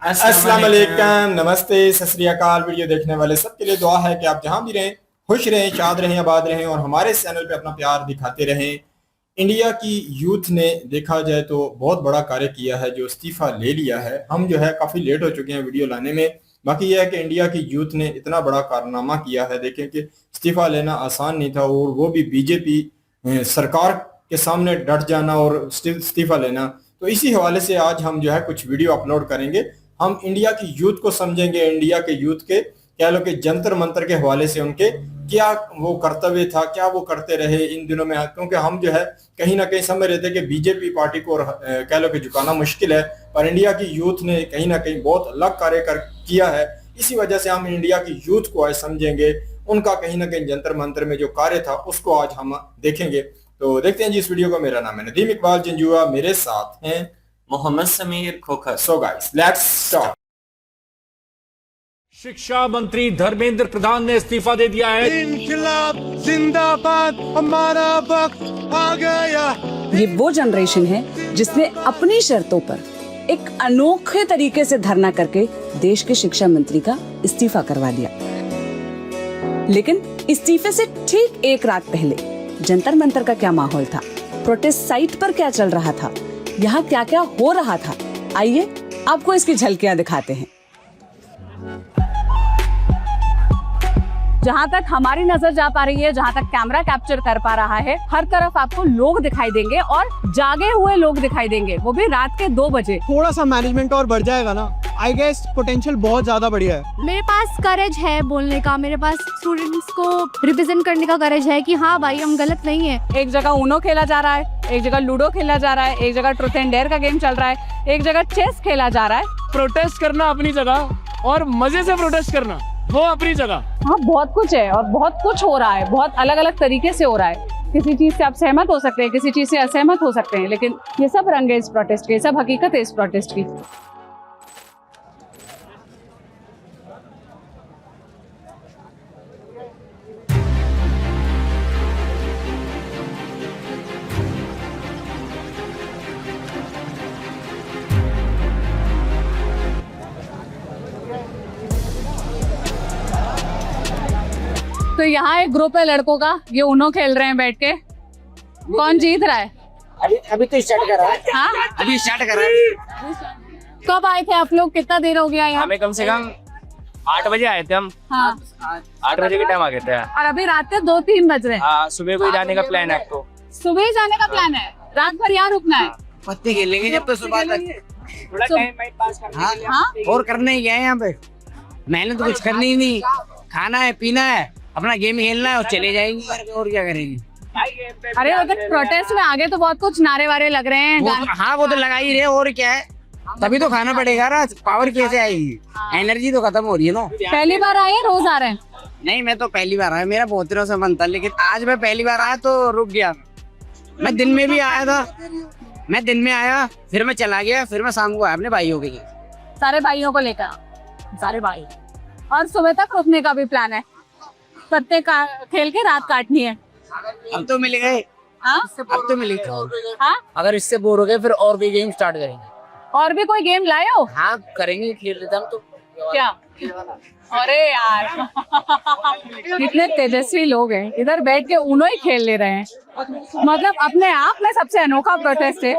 अस्सलाम वालेकुम, नमस्ते, सत श्री अकाल। वीडियो देखने वाले सबके लिए दुआ है कि आप जहां भी रहें खुश रहें, शाद रहें, आबाद रहें और हमारे इस चैनल पे अपना प्यार दिखाते रहें। इंडिया की यूथ ने देखा जाए तो बहुत बड़ा कार्य किया है, जो इस्तीफा ले लिया है। हम जो है काफ़ी लेट हो चुके हैं वीडियो लाने में। बाकी यह है कि इंडिया की यूथ ने इतना बड़ा कारनामा किया है। देखें कि इस्तीफा लेना आसान नहीं था, और वो भी बीजेपी सरकार के सामने डट जाना और इस्तीफा लेना। तो इसी हवाले से आज हम जो है कुछ वीडियो अपलोड करेंगे। हम इंडिया की यूथ को समझेंगे, इंडिया के यूथ के कह लो कि जंतर मंतर के हवाले से उनके क्या वो कर्तव्य था, क्या वो करते रहे इन दिनों में। क्योंकि हम जो है कहीं ना कहीं समझ रहे थे कि बीजेपी पार्टी को कह लो कि झुकाना मुश्किल है, पर इंडिया की यूथ ने कहीं ना कहीं बहुत अलग कार्य किया है। इसी वजह से हम इंडिया की यूथ को आज समझेंगे, उनका कहीं ना कहीं जंतर मंतर में जो कार्य था उसको आज हम देखेंगे। तो देखते हैं जी इस वीडियो को। मेरा नाम है नदीम इकबाल जंजुआ, मेरे साथ हैं Mohammad Sameer Khokhar. So guys let's start. शिक्षा मंत्री धर्मेंद्र प्रधान ने इस्तीफा दे दिया है। इनकलाब जिंदाबाद, हमारा वक्त आ गया। ये वो जनरेशन है जिसने अपनी शर्तों पर एक अनोखे तरीके से धरना करके देश के शिक्षा मंत्री का इस्तीफा करवा दिया। लेकिन इस्तीफे से ठीक एक रात पहले जंतर मंतर का क्या माहौल था, प्रोटेस्ट साइट पर क्या चल रहा था, यहाँ क्या क्या हो रहा था, आइए आपको इसकी झलकियां दिखाते हैं। जहाँ तक हमारी नजर जा पा रही है, जहाँ तक कैमरा कैप्चर कर पा रहा है, हर तरफ आपको लोग दिखाई देंगे और जागे हुए लोग दिखाई देंगे, वो भी रात के 2 बजे। थोड़ा सा मैनेजमेंट और बढ़ जाएगा ना, आई गेस पोटेंशियल बहुत ज्यादा बढ़िया है। मेरे पास करेज है बोलने का, मेरे पास स्टूडेंट्स को रिप्रेजेंट करने का करेज है कि हाँ भाई हम गलत नहीं है। एक जगह ऊनो खेला जा रहा है, एक जगह लूडो खेला जा रहा है, एक जगह ट्रूथ एंड डेयर का गेम चल रहा है, एक जगह चेस खेला जा रहा है। प्रोटेस्ट करना अपनी जगह और मजे से प्रोटेस्ट करना वो अपनी जगह। हाँ, बहुत कुछ है और बहुत कुछ हो रहा है, बहुत अलग अलग तरीके से हो रहा है। किसी चीज से आप सहमत हो सकते हैं, किसी चीज से असहमत हो सकते हैं, लेकिन ये सब रंग है इस प्रोटेस्ट के, सब हकीकत है इस प्रोटेस्ट की। तो यहाँ एक ग्रुप है लड़कों का, ये उनो खेल रहे हैं बैठ के। कौन जीत रहा है? अभी तो स्टार्ट कर रहा है। हाँ? अभी स्टार्ट कर रहा है। कब आए थे आप लोग, कितना देर हो गया यहाँ? हमें कम से कम 8 बजे आए थे हम। हाँ। 8 बजे के टाइम आ गए थे। और अभी रात के 2-3 बज रहे हैं। हाँ, सुबह को ही जाने का प्लान है आपको। सुबह ही जाने का प्लान है, रात भर यहाँ रुकना है। पत्ते खेलेंगे जब तो सुबह तक। थोड़ा टाइम पास करने के लिए। हाँ? और करने ही है यहाँ पे, मेहनत कुछ करनी ही नहीं, खाना है पीना है, अपना गेम खेलना है और चले जाएंगे घर पे, और क्या करेंगे। अरे उधर प्रोटेस्ट में आगे तो बहुत कुछ नारे वारे लग रहे हैं। हाँ वो तो लगा ही रहे, और क्या है, तभी तो खाना पड़ेगा ना। पावर कैसे आएगी, एनर्जी तो खत्म हो रही है ना। पहली बार आए हैं, रोज आ रहे हैं? नहीं, मैं तो पहली बार आया, मेरा बहुत दिनों से मन था, लेकिन आज मैं पहली बार आया तो रुक गया। मैं दिन में भी आया था, मैं दिन में आया, फिर मैं चला गया, फिर मैं शाम को आया अपने भाइयों के लिए। सारे भाइयों को लेकर, सारे भाई। और सुबह तक रुकने का भी प्लान है, पत्ते का खेल के रात काटनी है। अब तो मिल गए। हाँ? अब तो मिल गए। हाँ? अगर इससे बोर हो गए फिर और भी गेम स्टार्ट करेंगे। और भी कोई गेम लाए हो? हाँ करेंगे, खेल लेते हम तो। क्या? अरे यार कितने तेजस्वी लोग हैं, इधर बैठ के उनो ही खेल ले रहे हैं। मतलब अपने आप में सबसे अनोखा प्रोटेस्ट है,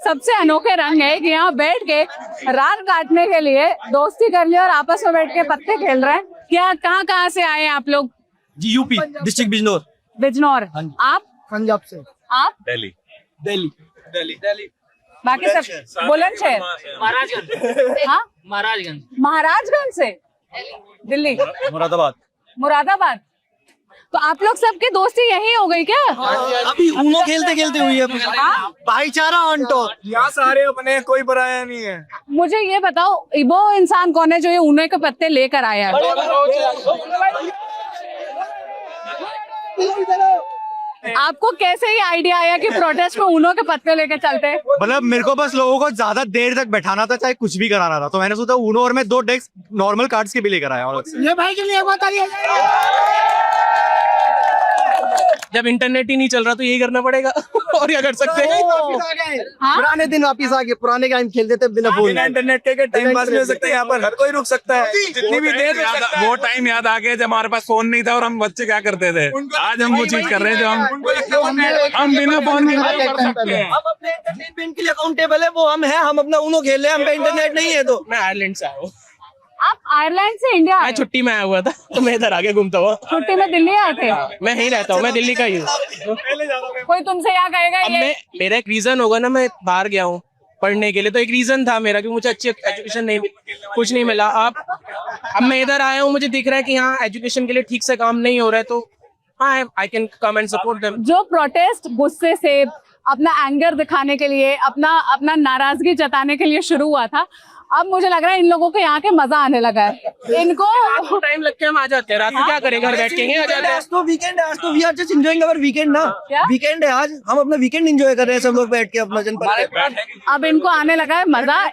सबसे अनोखे रंग है कि यहाँ बैठ के रात काटने के लिए दोस्ती कर ली और आपस में बैठ के पत्ते खेल रहे हैं। क्या कहाँ से आए हैं आप लोग? जी यूपी डिस्ट्रिक्ट बिजनौर। बिजनौर। आप? पंजाब से। आप? दिल्ली दिल्ली दिल्ली दिल्ली। बाकी सब बुलंदशहर। महाराजगंज। हाँ? महाराजगंज। महाराजगंज से दिल्ली। मुरादाबाद। मुरादाबाद। तो आप लोग सबकी दोस्ती यही हो गई क्या? अभी उनो खेलते खेलते हुई है। हाँ? भाईचारा ऑन टॉप, यहाँ सारे अपने, कोई पराया नहीं है। मुझे ये बताओ, वो इंसान कौन है जो ये ऊनो के पत्ते लेकर आया है? आपको कैसे ये आइडिया आया कि प्रोटेस्ट में ऊनो के पत्ते लेके चलते हैं? मतलब मेरे को बस लोगों को ज्यादा देर तक बैठाना था, चाहे कुछ भी कराना था, तो मैंने सोचा ऊनो और मैं 2 डेस्क नॉर्मल कार्ड्स के भी लेकर आया। ये भाई के लिए जब इंटरनेट ही नहीं चल रहा तो यही करना पड़ेगा और क्या कर सकते हैं। पुराने दिन वापिस आ गए, पुराने गेम खेलते थे बिना फोन। इंटरनेट के टाइम पास नहीं हो सकता यहाँ पर, हर कोई रुक सकता है जितनी भी देर वो टाइम याद आ गया जब हमारे पास फोन नहीं था और हम बच्चे क्या करते थे। आज हम वो चीज कर रहे हैं जो हम बिना फोन के कर सकते हैं। हम अपने एंटरटेनमेंट के लिए अकाउंटेबल है, वो हम हैं, हम अपना उनो खेल रहे हैं, हम पे इंटरनेट नहीं है। तो मैं आयरलैंड से आया हूँ। आप आयरलैंड से इंडिया मैं आए? छुट्टी में आया हुआ था तो मैं इधर आके घूमता हुआ। छुट्टी में दिल्ली आए थे? मैं यहीं रहता हूँ, मैं दिल्ली का ही हूँ। कोई तुमसे यहाँ कहेगा अब ये मेरा एक रीजन होगा ना, मैं बाहर गया हूँ पढ़ने के लिए, तो एक रीजन था मेरा कि मुझे अच्छी एजुकेशन नहीं मिली, कुछ नहीं मिला। अब मैं इधर आया हूँ, मुझे दिख रहा है कि यहाँ एजुकेशन के लिए ठीक से काम नहीं हो रहा है, तो हाँ I can come and support them. जो प्रोटेस्ट गुस्से से अपना एंगर दिखाने के लिए, अपना नाराजगी जताने के लिए शुरू हुआ था, अब मुझे लग रहा है इन लोगों को यहाँ के मजा आने लगा है। इनको टाइम लग के हम आ जाते हैं, रात को क्या करें, घर बैठ के यहीं आ जाते हैं। आज तो वीकेंड है, आज तो we are just enjoying our weekend ना। वीकेंड है आज, हम अपना वीकेंड एंजॉय कर रहे हैं सब लोग बैठ के अपना जनपद पे। अब इनको आने लगा है मजा।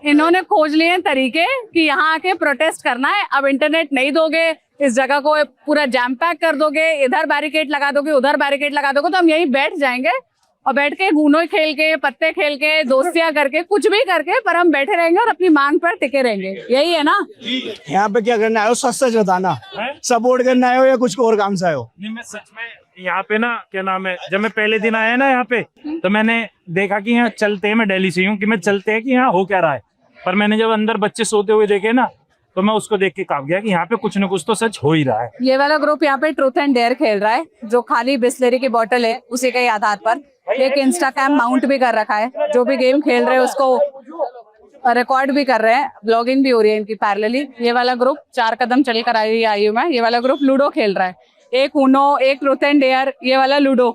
इन्होंने खोज लिए हैं तरीके कि यहाँ आके प्रोटेस्ट करना है। अब इंटरनेट नहीं दोगे, इस जगह को पूरा जैम पैक कर दोगे, इधर बैरिकेड लगा दोगे, उधर बैरिकेड लगा दोगे, तो हम यहीं बैठ जाएंगे और बैठ के गूनो खेल के, पत्ते खेल के, दोस्तियां करके, कुछ भी करके, पर हम बैठे रहेंगे और अपनी मांग पर टिके रहेंगे। यही है ना। यहाँ पे क्या करना है, सच सच बताना, सपोर्ट करना है या कुछ और काम से आए हो? नहीं, मैं सच में यहाँ पे ना, क्या नाम है, जब मैं पहले दिन आया ना यहाँ पे, तो मैंने देखा कि यहाँ चलते हैं, मैं दिल्ली से हूँ, कि मैं चलते हैं कि यहाँ हो क्या रहा है, पर मैंने जब अंदर बच्चे सोते हुए देखे ना, तो मैं उसको देख के कांप गया कि यहाँ पे कुछ न कुछ तो सच हो ही रहा है। ये वाला ग्रुप यहाँ पे ट्रूथ एंड डेयर खेल रहा है, जो खाली बिस्लरी की बोतल है उसी के आधार पर एक इंस्टाग्राम माउंट भी कर रखा है। जो भी गेम खेल रहे हैं उसको रिकॉर्ड भी कर रहे हैं, ब्लॉगिंग भी हो रही है इनकी पैरेलली। ये वाला ग्रुप 4 कदम चल कर आई हूँ मैं। ये वाला ग्रुप लूडो खेल रहा है, एक ऊनो, एक ट्रूथ एंड डेयर, ये वाला लूडो।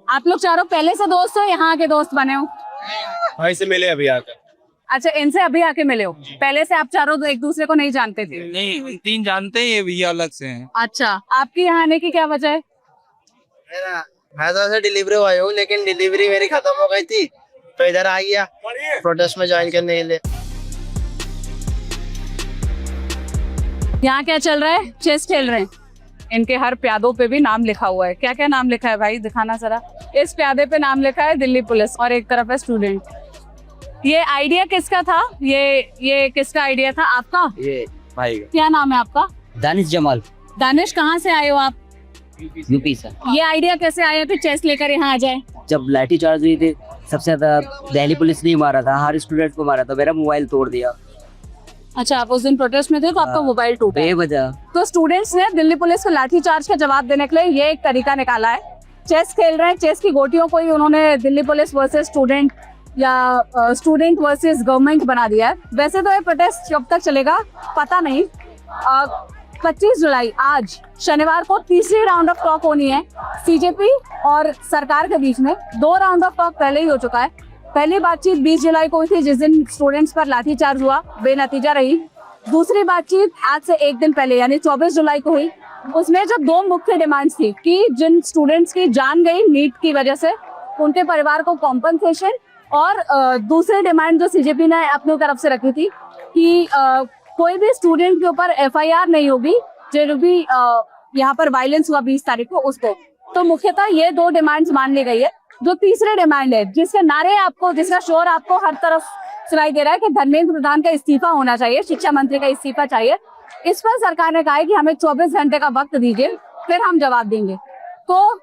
आप लोग चारों पहले से दोस्त हो, यहाँ आके दोस्त बने हो? भाई से मिले अभी आकर। अच्छा, इनसे अभी आके मिले हो? पहले से आप चारों एक दूसरे को नहीं जानते थे? नहीं, 3 जानते हैं, ये भी अलग से हैं। अच्छा, आपकी यहाँ आने की क्या वजह है? मैं तो डिलीवरी हुआ हूँ, लेकिन डिलीवरी मेरी खत्म हो गई थी तो इधर आ गया प्रोटेस्ट में ज्वाइन करने के लिए। यहाँ क्या चल रहा है? चेस खेल रहे हैं। इनके हर प्यादों पे भी नाम लिखा हुआ है। क्या क्या नाम लिखा है भाई, दिखाना जरा। इस प्यादे पे नाम लिखा है दिल्ली पुलिस और एक तरफ है स्टूडेंट। ये आइडिया किसका था? ये किसका आइडिया था? आपका? ये भाई का। क्या नाम है आपका? दानिश जमाल। दानिश, कहाँ से आए हो आप? यूपी से। ये आइडिया कैसे आया कि चेस लेकर यहाँ आ जाए? जब लाठी चार्ज हुई थी, सबसे ज्यादा दिल्ली पुलिस ने मारा था, हर स्टूडेंट को मारा था, मेरा मोबाइल तोड़ दिया। अच्छा, आप उस दिन प्रोटेस्ट में थे तो आपका मोबाइल टूटा? बेवजह। तो स्टूडेंट्स ने दिल्ली पुलिस को लाठीचार्ज का जवाब देने के लिए ये एक तरीका निकाला है। चेस खेल रहे हैं, चेस की गोटियों को ही उन्होंने दिल्ली पुलिस वर्सेस स्टूडेंट या स्टूडेंट वर्सेस गवर्नमेंट बना दिया है। वैसे तो ये प्रोटेस्ट कब तक चलेगा पता नहीं। 25 जुलाई आज शनिवार को तीसरी राउंड ऑफ टॉक होनी है सीजेपी और सरकार के बीच में। 2 राउंड ऑफ टॉक पहले ही हो चुका है। पहली बातचीत 20 जुलाई को हुई थी, जिस दिन स्टूडेंट्स पर लाठीचार्ज हुआ, बेनतीजा रही। दूसरी बातचीत आज से एक दिन पहले यानी 24 जुलाई को हुई। उसमें जो 2 मुख्य डिमांड्स थी कि जिन स्टूडेंट्स की जान गई नीट की वजह से, उनके परिवार को कॉम्पनसेशन, और दूसरी डिमांड जो सीजेपी ने अपनी तरफ से रखी थी कि कोई भी स्टूडेंट के ऊपर FIR नहीं होगी जो भी यहाँ पर वायलेंस हुआ 20 तारीख को, उसको। तो मुख्यतः ये 2 डिमांड्स मान ली गई है। जो तीसरे डिमांड है, जिसके नारे आपको, जिसका शोर आपको हर तरफ सुनाई दे रहा है कि धर्मेंद्र प्रधान का इस्तीफा होना चाहिए, शिक्षा मंत्री का इस्तीफा चाहिए, इस पर सरकार ने कहा है कि हमें 24 घंटे का वक्त दीजिए, फिर हम जवाब देंगे। तो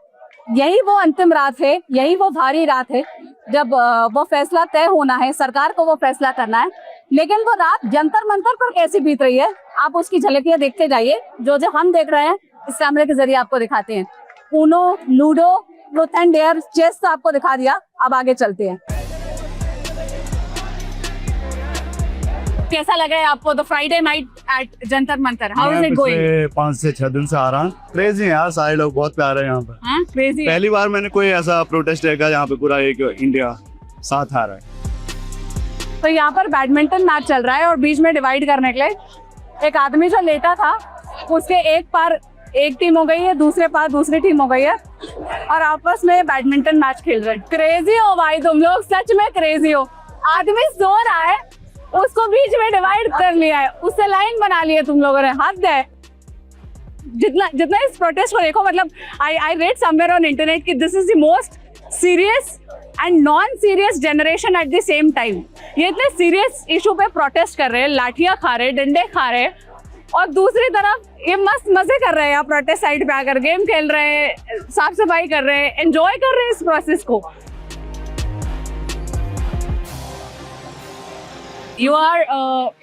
यही वो अंतिम रात है, यही वो भारी रात है जब वो फैसला तय होना है, सरकार को वो फैसला करना है। लेकिन वो रात जंतर मंतर पर कैसी बीत रही है, आप उसकी झलकियां देखते जाइए। जो हम देख रहे हैं इस कैमरे के जरिए आपको दिखाते हैं। Uno, ludo, truth and dare, chess तो आपको दिखा दिया, अब आगे चलते हैं। कैसा लगा है आपको the Friday night at Jantar Mantar? How is it going? 5 से 6 दिन से आ रहा हूँ। क्रेजी है यार, सारे लोग बहुत प्यारे हैं यहाँ पे। क्रेजी। पहली बार मैंने कोई ऐसा प्रोटेस्ट देखा यहाँ पे पूरा एक इंडिया साथ आ रहा है। तो यहाँ पर बैडमिंटन मैच चल रहा है और बीच में डिवाइड करने के लिए एक आदमी जो लेटा था, उसके एक पार एक टीम हो गई है, दूसरे पार दूसरी टीम हो गई है और आपस में बैडमिंटन मैच खेल रहे हैं। क्रेजी हो भाई तुम लोग, सच में क्रेजी हो। आदमी सो रहा है, उसको बीच में डिवाइड कर लिया है, उससे लाइन बना ली है तुम लोगों ने, हद है। जितना इस प्रोटेस्ट को देखो, मतलब I read somewhere on internet कि this is the most serious and non serious generation at the same time. ये इतने सीरियस इशू पे प्रोटेस्ट कर रहे हैं, लाठियां खा रहे हैं, डंडे खा रहे हैं, और दूसरी तरफ ये मस्त मजे कर रहे हैं यहाँ प्रोटेस्ट साइड पे आकर, गेम खेल रहे हैं, साफ सफाई कर रहे हैं, एंजॉय कर रहे हैं इस प्रोसेस को। You are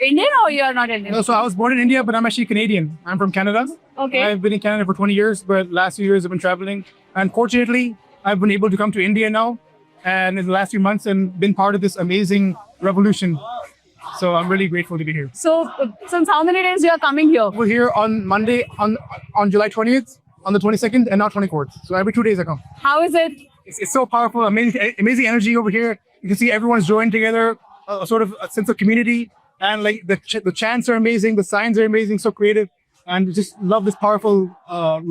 Indian or you are not Indian? No, so I was born in India, but I'm actually Canadian. I'm from Canada. Okay. I've been in Canada for 20 years, but last few years I've been traveling. And fortunately, I've been able to come to India now, and in the last few months, and been part of this amazing revolution. So I'm really grateful to be here. So since how many days you are coming here? We're here on Monday, on July 20th, on the 22nd, and now 24th. So every 2 days I come. How is it? It's so powerful, amazing energy over here. You can see everyone's joined together. A sort of a sense of community, and like the chants are amazing, the signs are amazing, so creative, and just love this powerful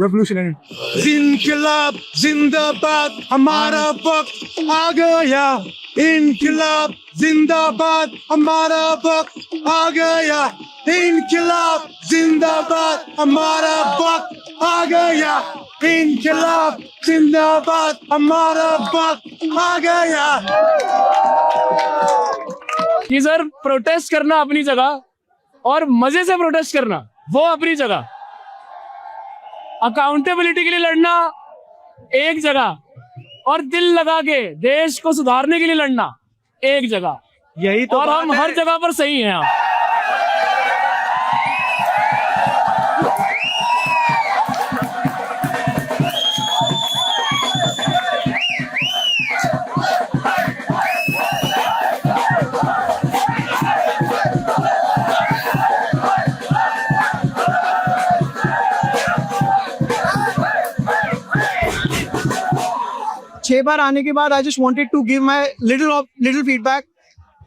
revolution energy. इनकलाब जिंदाबाद हमारा वक्त आ गया, इनकलाब जिंदाबाद हमारा वक्त आ गया, इनकलाब जिंदाबाद हमारा वक्त आ गया, इनकलाब जिंदाबाद हमारा वक्त आ गया। कि सर प्रोटेस्ट करना अपनी जगह और मजे से प्रोटेस्ट करना वो अपनी जगह, अकाउंटेबिलिटी के लिए लड़ना एक जगह, और दिल लगा के देश को सुधारने के लिए लड़ना एक जगह। यही तो और हम हर जगह पर सही हैं यहाँ। 6 बार आने के बाद I just wanted to give my little feedback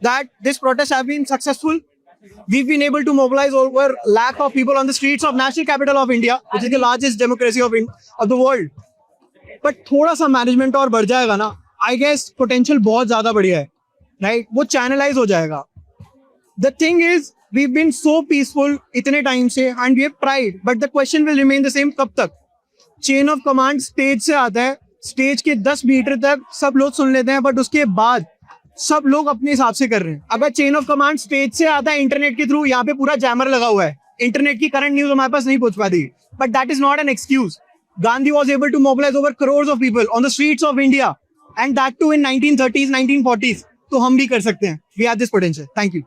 that this protests have been successful. We've been able to mobilize over lakh of people on the streets of national capital of India, which is the largest democracy of the world. But थोड़ा सा management और बढ़ जाएगा ना, I guess potential बहुत ज़्यादा बढ़िया है, right? वो channelize हो जाएगा. The thing is, we've been so peaceful इतने टाइम से and we have tried, but the question will remain the same कब तक? Chain of command stage से आता है, स्टेज के 10 मीटर तक सब लोग सुन लेते हैं, बट उसके बाद सब लोग अपने हिसाब से कर रहे हैं. अगर चेन ऑफ कमांड स्टेज से आता है इंटरनेट के थ्रू, यहाँ पे पूरा जैमर लगा हुआ है, इंटरनेट की करंट न्यूज हमारे पास नहीं पहुंच पाती, but that is not an excuse. Gandhi was able to mobilize over crores of people on the streets of India, and that too in 1930s, 1940s. तो हम भी कर सकते हैं. We have this potential. Thank you.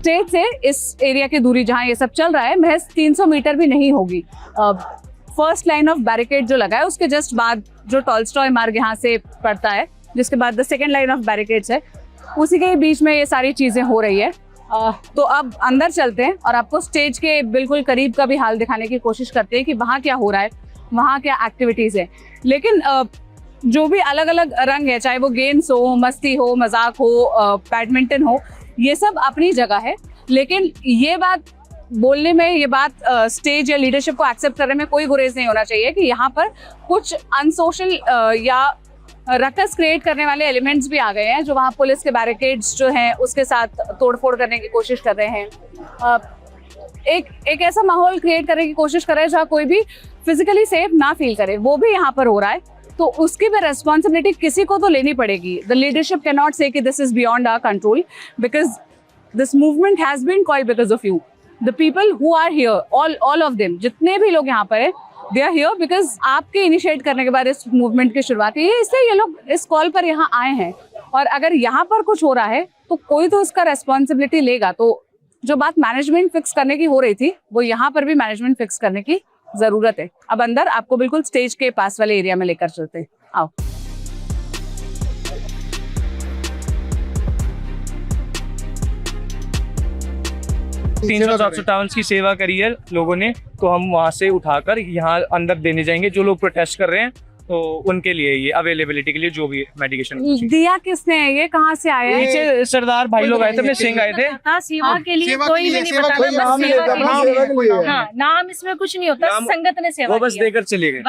Stage से इस area की दूरी जहाँ ये सब चल रहा है महज 300 मीटर भी नहीं होगी. फर्स्ट लाइन ऑफ बैरिकेड जो लगा है उसके जस्ट बाद जो टॉलस्टॉय मार्ग यहाँ से पड़ता है, जिसके बाद the second line of barricades है, उसी के बीच में ये सारी चीजें हो रही है. तो अब अंदर चलते हैं और आपको स्टेज के बिल्कुल करीब का भी हाल दिखाने की कोशिश करते हैं कि वहाँ क्या हो रहा है, वहाँ क्या एक्टिविटीज है. लेकिन जो भी अलग अलग रंग है, चाहे वो गेम्स हो, मस्ती हो, मजाक हो, बैडमिंटन हो, ये सब अपनी जगह है. लेकिन ये बात बोलने में, ये बात स्टेज या लीडरशिप को एक्सेप्ट करने में कोई गुरेज नहीं होना चाहिए कि यहाँ पर कुछ अनसोशल या रकस क्रिएट करने वाले एलिमेंट्स भी आ गए हैं, जो वहाँ पुलिस के बैरिकेड्स जो हैं उसके साथ तोड़फोड़ करने की कोशिश कर रहे हैं. एक ऐसा माहौल क्रिएट करने की कोशिश कर रहे हैं जहाँ कोई भी फिजिकली सेफ ना फील करे, वो भी यहाँ पर हो रहा है. तो उसकी भी रेस्पॉन्सिबिलिटी किसी को तो लेनी पड़ेगी. The leadership can not say कि this is beyond our control, because this movement has been called because of you. The people who are here, all of them, जितने भी लोग यहाँ पर है, दे आर हियर बिकॉज आपके initiate करने के बाद इस मूवमेंट की शुरुआत हुई है, इसलिए ये लोग इस कॉल पर यहाँ आए हैं. और अगर यहाँ पर कुछ हो रहा है तो कोई तो उसका रेस्पॉन्सिबिलिटी लेगा. तो जो बात मैनेजमेंट फिक्स करने की हो रही थी, वो यहाँ पर भी मैनेजमेंट फिक्स करने की जरूरत है. अब अंदर आपको बिल्कुल स्टेज के पास वाले एरिया में लेकर चलते हैं. आओ. तीन 457 की सेवा करी है लोगों ने, तो हम वहाँ से उठाकर यहाँ अंदर देने जाएंगे. जो लोग प्रोटेस्ट कर रहे हैं तो उनके लिए ये अवेलेबिलिटी के लिए जो भी मेडिकेशन दिया किसने है, ये कहाँ से आया है? नीचे सरदार भाई लोग आए थे, अपने सिंह आए थे. सेवा के लिए कोई भी नहीं बताता, नाम इसमें कुछ नहीं होता, संगत ने सेवा वो बस देकर चले गए.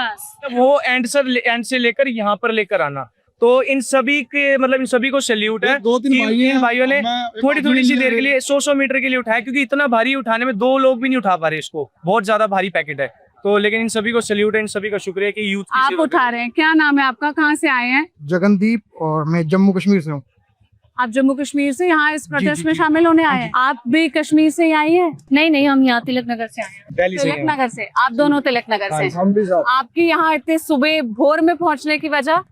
वो एंड से लेकर यहाँ पर लेकर आना, तो इन सभी के मतलब इन सभी को सैल्यूट है। दो तीन कि भाई हैं, इन भाइयों ने थोड़ी थोड़ी सी देर के लिए 100 मीटर के लिए उठाया, क्योंकि इतना भारी उठाने में 2 लोग भी नहीं उठा पा रहे इसको, बहुत ज्यादा भारी पैकेट है। तो लेकिन इन सभी को सैल्यूट है, इन सभी का शुक्रिया कि यूथ आप उठा रहे हैं। क्या नाम है आपका, कहाँ से आए हैं? जगनदीप, और मैं जम्मू कश्मीर से हूँ। आप जम्मू कश्मीर से यहाँ इस प्रोटेस्ट जी, में जी। शामिल होने आए हैं? आप भी कश्मीर से ही आई हैं? नहीं नहीं, हम यहाँ तिलक नगर से आए हैं। दिल्ली से तिलक नगर से? आप दोनों तिलक नगर से? हम भी साहब। आपकी यहाँ इतने सुबह भोर में पहुँचने की वजह?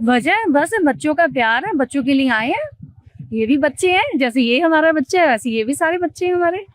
वजह बस बच्चों का प्यार है, बच्चों के लिए आए हैं। ये भी बच्चे हैं, जैसे ये हमारा बच्चा है वैसे ये भी सारे बच्चे हैं हमारे।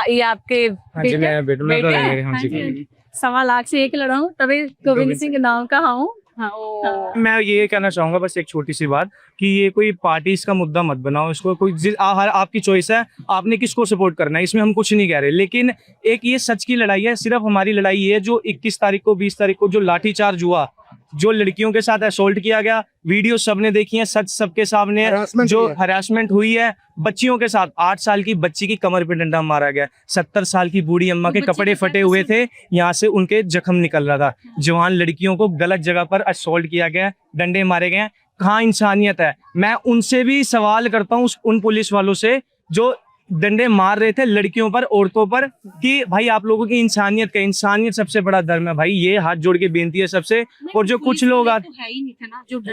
ये आपके बेटे? बेटे हैं? हाँ जी, 1.25 लाख से एक लड़ा हूँ, तभी गोविंद सिंह के नाम का हूँ। हाँ। मैं ये कहना चाहूंगा बस एक छोटी सी बात कि ये कोई पार्टीज का मुद्दा मत बनाओ इसको, कोई आपकी चॉइस है, आपने किसको सपोर्ट करना है, इसमें हम कुछ नहीं कह रहे। लेकिन एक ये सच की लड़ाई है, सिर्फ हमारी लड़ाई ये है जो 21 तारीख को 20 तारीख को जो लाठीचार्ज हुआ, जो लड़कियों के साथ असोल्ट किया गया, वीडियो सबने देखी है, सच सबके सामने, जो हरासमेंट हुई है बच्चियों के साथ। 8 साल की बच्ची की कमर पे डंडा मारा गया, 70 साल की बूढ़ी अम्मा के कपड़े फटे हुए थे, यहाँ से उनके जख्म निकल रहा था। जवान लड़कियों को गलत जगह पर असोल्ट किया गया, डंडे मारे गए। कहाँ इंसानियत है? मैं उनसे भी सवाल करता हूँ, उन पुलिस वालों से जो डंडे मार रहे थे लड़कियों पर, औरतों पर, कि भाई आप लोगों की इंसानियत का, इंसानियत सबसे बड़ा धर्म है भाई। ये हाथ जोड़ के बेनती है सबसे। और जो कुछ लोग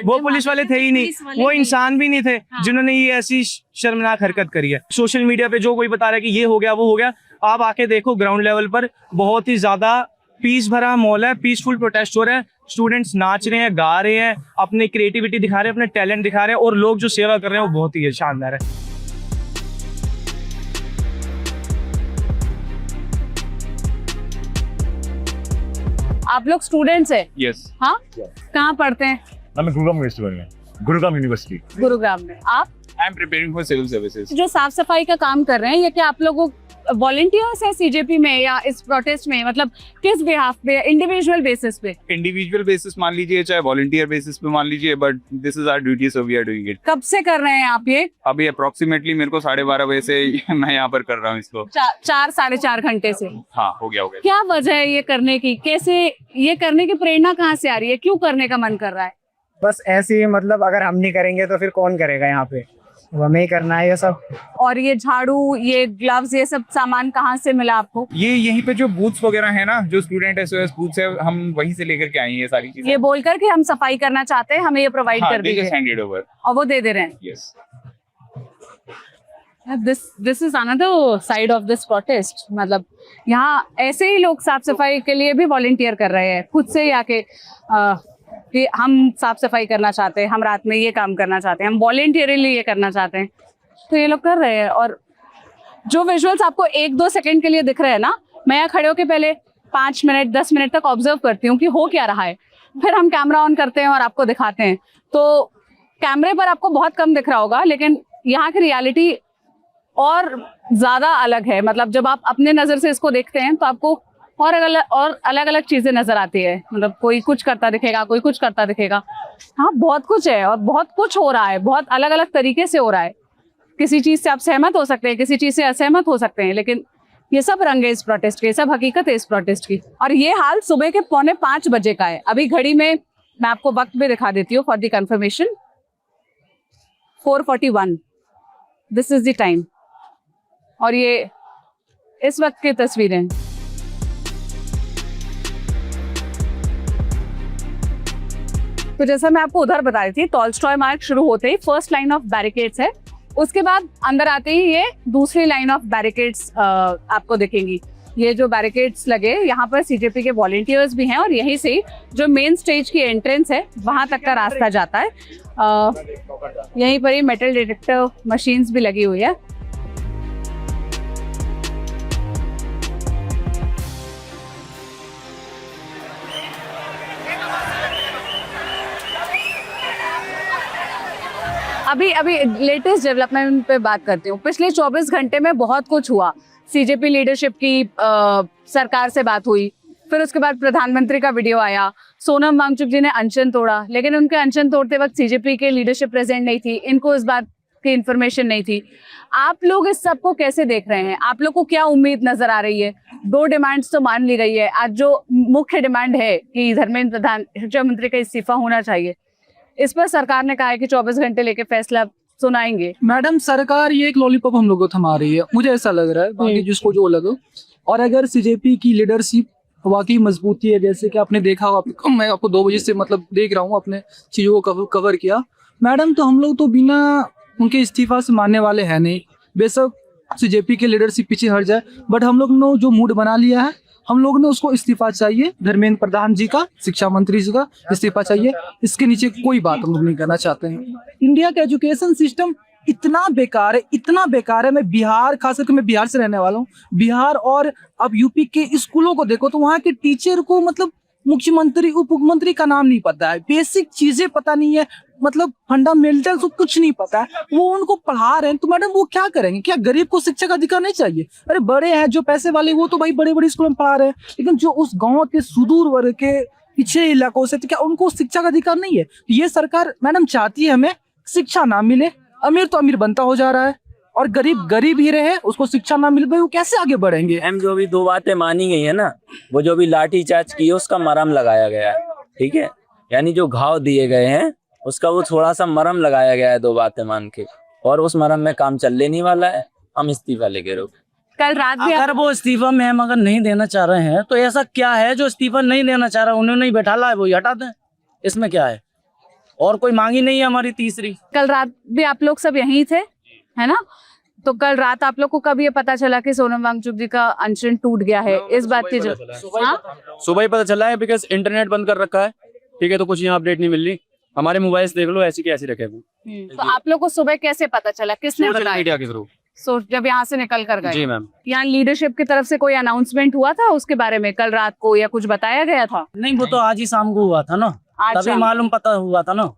वो पुलिस वाले थे ही नहीं, वो इंसान भी नहीं थे जिन्होंने ये ऐसी शर्मनाक हरकत करी है। सोशल मीडिया पे जो कोई बता रहा है कि ये हो गया वो हो गया, आप आके देखो ग्राउंड लेवल पर बहुत ही ज्यादा पीस भरा माहौल है, पीसफुल प्रोटेस्ट हो रहा है। स्टूडेंट्स नाच रहे हैं, गा रहे हैं, अपनी क्रिएटिविटी दिखा रहे हैं, अपने टैलेंट दिखा रहे हैं, और लोग जो सेवा कर रहे हैं वो बहुत ही शानदार है। आप लोग स्टूडेंट्स हैं? यस। हाँ, कहाँ पढ़ते हैं? मैं गुरुग्राम यूनिवर्सिटी में, गुरुग्राम यूनिवर्सिटी। गुरुग्राम में। आप? I am preparing for civil services. जो साफ सफाई का काम कर रहे हैं, ये क्या आप लोगों वॉलंटियर्स है सीजेपी में या इस प्रोटेस्ट में? मतलब किस बिहाफ पे, इंडिविजुअल बेसिस पे? इंडिविजुअल बेसिस मान लीजिए, चाहे वॉलंटियर बेसिस पे मान लीजिए, but this is our duty, so we are doing it. कब से कर रहे हैं आप ये? अभी अप्रोक्सीमेटली मेरे को 12:30 बजे से मैं यहाँ पर कर रहा हूँ इसको। 4-4.5 घंटे से? हाँ, हो गया। क्या वजह है ये करने की? कैसे ये करने की प्रेरणा कहाँ से आ रही है? क्यों करने का मन कर रहा है? बस ऐसे ही, मतलब अगर हम नहीं करेंगे तो फिर कौन करेगा यहाँ पे, हमें ही करना है ये सब। और ये झाड़ू, ये ग्लव्स, ये सब सामान कहाँ से मिला आपको? ये यहीं पे जो बूथ्स वगैरह है ना, जो स्टूडेंट एसओएस बूथ्स है, हम वहीं से लेकर के आए हैं ये सारी चीजें। ये बोलकर कि हम सफाई करना चाहते हैं, हमें ये प्रोवाइड कर दीजिए, और वो दे दे रहे हैं। Yes. This is another side of this protest. मतलब यहाँ ऐसे ही लोग साफ सफाई के लिए भी वॉलंटियर कर रहे हैं, खुद से ही आके कि हम साफ सफाई करना चाहते हैं, हम रात में ये काम करना चाहते हैं, हम वॉलंटियरली ये करना चाहते हैं, तो ये लोग कर रहे हैं। और जो विजुअल्स आपको 1-2 सेकंड के लिए दिख रहे हैं ना, मैं यहाँ खड़े होकर पहले 5 मिनट 10 मिनट तक ऑब्जर्व करती हूँ कि हो क्या रहा है, फिर हम कैमरा ऑन करते हैं और आपको दिखाते हैं। तो कैमरे पर आपको बहुत कम दिख रहा होगा, लेकिन यहाँ की रियलिटी और ज्यादा अलग है। मतलब जब आप अपने नजर से इसको देखते हैं तो आपको और अलग अलग चीजें नजर आती है। मतलब कोई कुछ करता दिखेगा, कोई कुछ करता दिखेगा। हाँ, बहुत कुछ है और बहुत कुछ हो रहा है, बहुत अलग अलग तरीके से हो रहा है। किसी चीज से आप सहमत हो सकते हैं, किसी चीज से असहमत हो सकते हैं, लेकिन ये सब रंग है इस प्रोटेस्ट के, ये सब हकीकत है इस प्रोटेस्ट की। और ये हाल सुबह के 4:45 बजे का है। अभी घड़ी में मैं आपको वक्त भी दिखा देती हूँ for the confirmation, 4:41 this is the time. और ये इस वक्त की तस्वीरें। तो जैसा मैं आपको उधर बता रही थी, टॉलस्टॉय मार्ग शुरू होते ही फर्स्ट लाइन ऑफ बैरिकेड्स है, उसके बाद अंदर आते ही ये दूसरी लाइन ऑफ बैरिकेड्स आपको दिखेंगी। ये जो बैरिकेड्स लगे, यहाँ पर सीजेपी के वॉलंटियर्स भी हैं, और यहीं से जो मेन स्टेज की एंट्रेंस है वहां तक का रास्ता जाता है। यहीं पर ही मेटल डिटेक्टर मशीन्स भी लगी हुई है। अभी लेटेस्ट डेवलपमेंट पे बात करती हूँ। पिछले 24 घंटे में बहुत कुछ हुआ। सीजेपी लीडरशिप की सरकार से बात हुई, फिर उसके बाद प्रधानमंत्री का वीडियो आया, सोनम वांगचुक जी ने अनशन तोड़ा, लेकिन उनके अनशन तोड़ते वक्त सीजेपी के लीडरशिप प्रेजेंट नहीं थी, इनको इस बात की इन्फॉर्मेशन नहीं थी। आप लोग इस सबको कैसे देख रहे हैं? आप लोग को क्या उम्मीद नजर आ रही है? 2 डिमांड्स तो मान ली गई है। आज जो मुख्य डिमांड है कि धर्मेंद्र प्रधान, शिक्षा मंत्री का इस्तीफा होना चाहिए, इस पर सरकार ने कहा है कि 24 घंटे लेके फैसला सुनाएंगे। मैडम सरकार ये एक लॉलीपॉप हम लोगों को थमा रही है, मुझे ऐसा लग रहा है, बाकी जिसको जो लगे। और अगर सीजेपी की लीडरशिप वाकई मजबूती है, जैसे कि आपने देखा हो, मैं आपको 2 बजे से मतलब देख रहा हूँ, अपने चीज़ों को कवर किया मैडम, तो हम लोग तो बिना उनके इस्तीफा से मानने वाले हैं नहीं। बेशक सीजेपी के लीडरशिप पीछे हट जाए, बट हम लोग ने जो मूड बना लिया है, हम लोग ने उसको इस्तीफा चाहिए। धर्मेंद्र प्रधान जी का, शिक्षा मंत्री जी का इस्तीफा चाहिए। इसके नीचे कोई बात हम लोग नहीं करना चाहते हैं। इंडिया का एजुकेशन सिस्टम इतना बेकार है, इतना बेकार है। मैं बिहार, खास करके मैं बिहार से रहने वाला हूँ, बिहार और अब यूपी के स्कूलों को देखो तो वहाँ के टीचर को मतलब मुख्यमंत्री, उप मुख्यमंत्री का नाम नहीं पता है, बेसिक चीजें पता नहीं है, मतलब फंडामेंटल तो कुछ नहीं पता है। वो उनको पढ़ा रहे हैं तो मैडम वो क्या करेंगे? क्या गरीब को शिक्षा का अधिकार नहीं चाहिए? अरे बड़े हैं जो पैसे वाले, वो तो भाई बड़े बड़े स्कूल में पढ़ा रहे हैं, लेकिन जो उस गाँव के सुदूर वर्ग के पिछड़े इलाकों से, तो क्या उनको शिक्षा का अधिकार नहीं है? ये सरकार मैडम चाहती है हमें शिक्षा ना मिले, अमीर तो अमीर बनता हो जा रहा है और गरीब गरीब ही रहे, उसको शिक्षा ना मिल पाए, वो कैसे आगे बढ़ेंगे? हम जो भी 2 बातें मानी गई है ना, वो जो भी लाठी चार्ज की है उसका मरहम लगाया गया है, ठीक है, यानी जो घाव दिए गए हैं उसका वो थोड़ा सा मरहम लगाया गया है 2 बातें मान के, और उस मरहम में काम चलने नहीं वाला है। हम इस्तीफा लेके रुक। कल रात भी अगर वो इस्तीफा मैम अगर नहीं देना चाह रहे हैं तो ऐसा क्या है जो इस्तीफा नहीं देना चाह रहा है? उन्होंने ही बैठा ला है, वो ही हटा दें, इसमें क्या है? और कोई मांगी नहीं है हमारी तीसरी। कल रात भी आप लोग सब यहीं थे, है ना? तो कल रात आप लोग को कब ये पता चला कि सोनम वांगचुक जी का अनशन टूट गया है? इस बात की जो सुबह ही पता चला है, बिकॉज इंटरनेट बंद कर रखा है, ठीक है, तो कुछ यहाँ अपडेट नहीं मिल रही। हमारे मोबाइल देख लो, ऐसी की ऐसी रखे हुए। तो आप लोग को सुबह कैसे पता चला, किसने बताया? मीडिया के थ्रू। जब यहाँ से निकल कर गए? जी मैम। यहाँ लीडरशिप की तरफ से कोई अनाउंसमेंट हुआ था उसके बारे में कल रात को, या कुछ बताया गया था? नहीं, वो तो आज ही शाम को हुआ था ना, तभी मालूम पता हुआ था ना।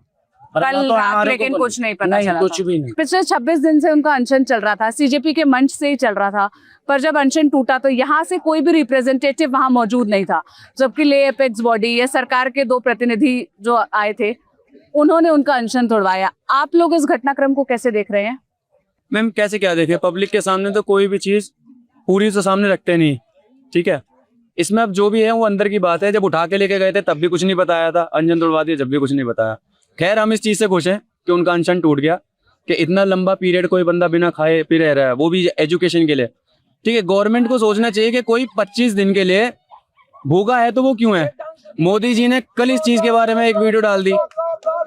कल रात लेकिन कुछ नहीं पता चला, कुछ भी नहीं। पिछले 26 दिन से उनका अनशन चल रहा था, सीजेपी के मंच से ही चल रहा था, पर जब अनशन टूटा तो यहाँ से कोई भी रिप्रेजेंटेटिव वहां मौजूद नहीं था, जबकि ले एपेक्स बॉडी या सरकार के 2 प्रतिनिधि जो आए थे उन्होंने उनका अनशन तोड़वाया। आप लोग इस घटनाक्रम को कैसे देख रहे हैं? मैम कैसे क्या देखे, पब्लिक के सामने तो कोई भी चीज पूरी तो सामने रखते नहीं, ठीक है। इसमें अब जो भी है वो अंदर की बात है। जब उठा के लेके गए थे तब भी कुछ नहीं बताया था, अनशन तोड़वा दिया जब भी कुछ नहीं बताया। खैर हम इस चीज से खुश हैं कि उनका अनशन टूट गया, कि इतना लंबा पीरियड कोई बंदा बिना खाए पी रह रहा है, वो भी एजुकेशन के लिए, ठीक है। गवर्नमेंट को सोचना चाहिए कि कोई 25 दिन के लिए भूखा है तो वो क्यों है। मोदी जी ने कल इस चीज के बारे में एक वीडियो डाल दी,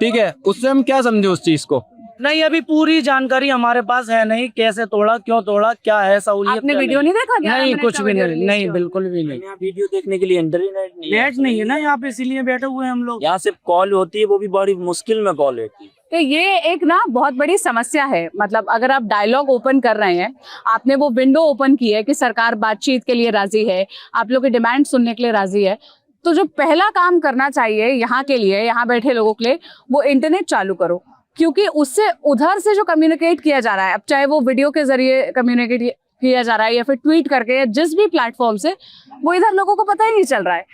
ठीक है, उससे हम क्या समझे उस चीज को? नहीं, अभी पूरी जानकारी हमारे पास है नहीं, कैसे तोड़ा, क्यों तोड़ा, क्या है सहूलियत। आपने वीडियो नहीं देखा? नहीं, कुछ भी नहीं, बिल्कुल भी नहीं। वीडियो देखने के लिए इंटरनेट नहीं है ना यहाँ पे, इसीलिए बैठे हुए हैं हम लोग। यहाँ सिर्फ कॉल होती है, वो भी बड़ी मुश्किल में कॉल होती है। तो ये एक ना बहुत बड़ी समस्या है। मतलब अगर आप डायलॉग ओपन कर रहे हैं, आपने वो विंडो ओपन की है कि सरकार बातचीत के लिए राजी है, आप लोग की डिमांड सुनने के लिए राजी है, तो जो पहला काम करना चाहिए यहाँ के लिए, यहाँ बैठे लोगों के लिए, वो इंटरनेट चालू करो, क्योंकि उससे उधर से जो कम्युनिकेट किया जा रहा है, अब चाहे वो वीडियो के जरिए कम्युनिकेट किया जा रहा है या फिर ट्वीट करके या जिस भी प्लेटफॉर्म से, वो इधर लोगों को पता ही नहीं चल रहा है।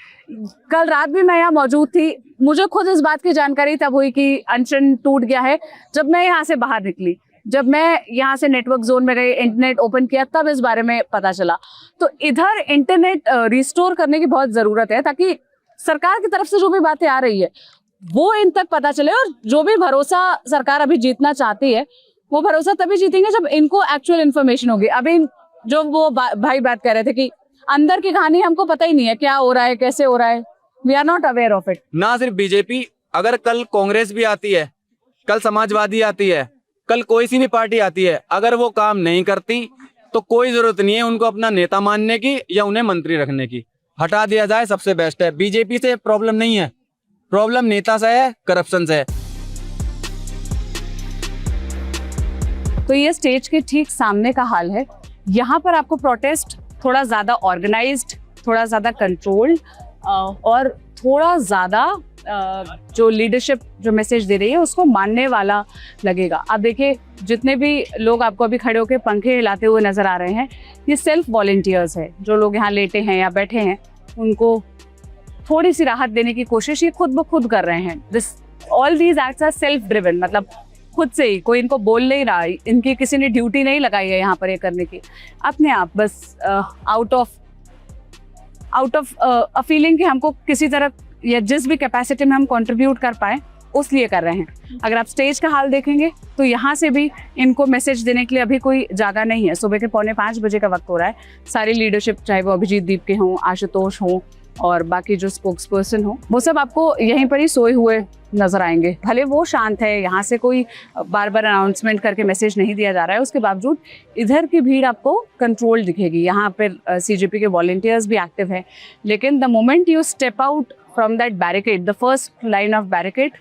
कल रात भी मैं यहाँ मौजूद थी, मुझे खुद इस बात की जानकारी तब हुई कि अनशन टूट गया है जब मैं यहाँ से बाहर निकली, जब मैं यहाँ से नेटवर्क जोन में गई, इंटरनेट ओपन किया, तब इस बारे में पता चला। तो इधर इंटरनेट रिस्टोर करने की बहुत जरूरत है, ताकि सरकार की तरफ से जो भी बातें आ रही है वो इन तक पता चले, और जो भी भरोसा सरकार अभी जीतना चाहती है वो भरोसा तभी जीतेंगे जब इनको एक्चुअल इन्फॉर्मेशन होगी। अभी जो वो भाई बात कर रहे थे कि अंदर की कहानी हमको पता ही नहीं है, क्या हो रहा है, कैसे हो रहा है, we are not aware of it. ना सिर्फ बीजेपी, अगर कल कांग्रेस भी आती है, कल समाजवादी आती है, कल कोई सी भी पार्टी आती है, अगर वो काम नहीं करती तो कोई जरूरत नहीं है उनको अपना नेता मानने की या उन्हें मंत्री रखने की, हटा दिया जाए सबसे बेस्ट है। बीजेपी से प्रॉब्लम नहीं है, प्रॉब्लम नेता से है, करप्शन से है। तो ये स्टेज के ठीक सामने का हाल है। यहाँ पर आपको प्रोटेस्ट थोड़ा ज़्यादा ऑर्गेनाइज्ड, थोड़ा ज़्यादा कंट्रोल्ड और थोड़ा ज़्यादा जो लीडरशिप जो मैसेज दे रही है उसको मानने वाला लगेगा। आप देखिए जितने भी लोग आपको अभी खड़े होकर पंखे हिलाते हुए नजर आ रहे हैं, ये सेल्फ वॉलंटियर्स है। जो लोग यहाँ लेटे हैं या बैठे हैं उनको थोड़ी सी राहत देने की कोशिश ये खुद ब खुद कर रहे हैं। This all these acts are self driven, मतलब खुद से ही, कोई इनको बोल नहीं रहा, इनकी किसी ने ड्यूटी नहीं लगाई है यहाँ पर ये करने की, अपने आप बस आउट ऑफ अ फीलिंग कि हमको किसी तरह या जिस भी कैपेसिटी में हम कंट्रीब्यूट कर पाए उस लिए कर रहे हैं। अगर आप स्टेज का हाल देखेंगे तो यहाँ से भी इनको मैसेज देने के लिए अभी कोई जगह नहीं है। सुबह के 4:45 बजे का वक्त हो रहा है। सारी लीडरशिप, चाहे वो अभिजीत दीप के हों, आशुतोष हों और बाकी जो स्पोक्स पर्सन हो, वो सब आपको यहीं पर ही सोए हुए नजर आएंगे। भले वो शांत है, यहाँ से कोई बार बार अनाउंसमेंट करके मैसेज नहीं दिया जा रहा है, उसके बावजूद इधर की भीड़ आपको कंट्रोल दिखेगी। यहाँ पर CJP के वॉलंटियर्स भी एक्टिव हैं, लेकिन the moment you step out from that barricade, the first line of barricade,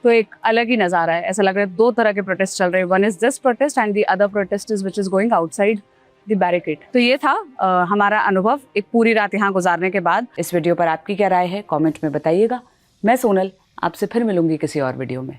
तो एक अलग ही नज़ारा है। ऐसा लग रहा है 2 तरह के प्रोटेस्ट चल रहे हैं। One is this protest and the other protest is which is going outside the barricade. तो ये था हमारा अनुभव एक पूरी रात यहाँ गुजारने के बाद। इस वीडियो पर आपकी क्या राय है कमेंट में बताइएगा। मैं सोनल आपसे फिर मिलूंगी किसी और वीडियो में।